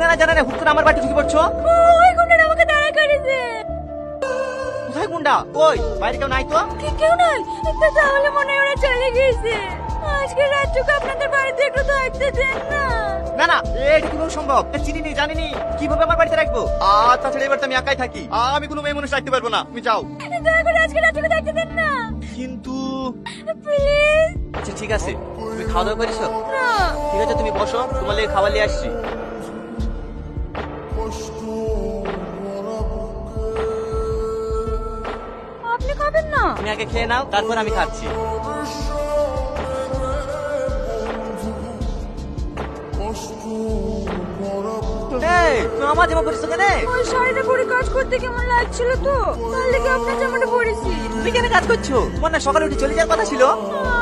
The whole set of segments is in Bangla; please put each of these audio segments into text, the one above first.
চেনা না জানা না হুট করে আমার বাড়িতে ঢুকে পড়ছো। ওই গুন্ডাটা আমাকে দাঁড়া করেছে। কোথায় গুন্ডা? কই বাইরে কেউ নাই তো? কেউ নাই। তাহলে মনে হয় ওরা চলে গেছে। আজকে রাতটুকু আপনাদের বাড়িতে একটু থাকতে দেন না। না না, এটা কিভাবে সম্ভব? চিনিনি জানিনি, কিভাবে আমার বাড়িতে রাখবো? আর তাছাড়া এবার তো আমি একাই থাকি, আমি কোনো মেয়ে মানুষ রাখতে পারবো না। তুমি যাও। দয়া করে আজকে রাতটুকু থাকতে দেন না কিন্তু প্লিজ। আচ্ছা ঠিক আছে, তুমি খাওয়া দাওয়া করেছো? না। ঠিক আছে তুমি বসো, তোমার লেগে খাবার নিয়ে আসছি। আপনি খাবেন না? তুমি আগে খেয়ে নাও, তারপর আমি খাচ্ছি। এই, তুমি আমার জামা পরিছো কেন? ওই শাড়িটা পরে কাজ করতে কেমন লাগছিল তো, তার লেগে আপনার জামাটা পরেছি। তুমি কেন কাজ করছো? তোমার না সকালে উঠে চলে যাওয়ার কথা ছিল?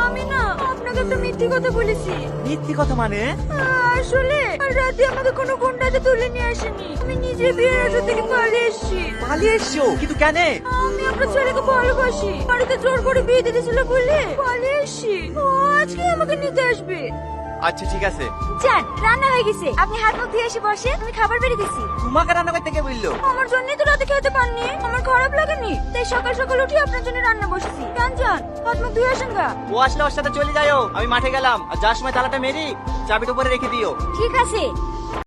আমি না আপনাকে একটা মিথ্যে কথা বলেছি। মিথ্যে কথা মানে? আসলে রাতে আমাকে কোনো গুন্ডাতে তুলে নিয়ে আসেনি, আমি নিজে বিয়ের আসর থেকে পালিয়ে এসেছি। পালিয়ে এসছো? কিন্তু কেন? আমি আপনার ছেলেকে ভালোবাসি, বাড়িতে জোর করে বিয়ে দিয়ে দিয়েছিল বলে পালিয়ে এসেছি। ও আজকে আমাকে নিতে আসবে। আচ্ছা ঠিক আছে। যান, রান্না হয়ে গেছে, আপনি হাত মুখ ধুয়ে এসে বসে, আমি খাবার বেড়ে দিছি। তোমাকে রান্না করতে কে বললো? আমার জন্যই তো রাতে খেতে পাননি, আমার খারাপ লাগেনি, তাই সকাল সকাল উঠে আপনার জন্য রান্না বসেছি। যান যান, হাত মুখ ধুয়ে আসেন গা। ও আসলে ওর সাথে চলে যাও, আমি মাঠে গেলাম। আর যার সময় তালাটা মেরি চাবিটা উপরে রেখে দিও। ঠিক আছে।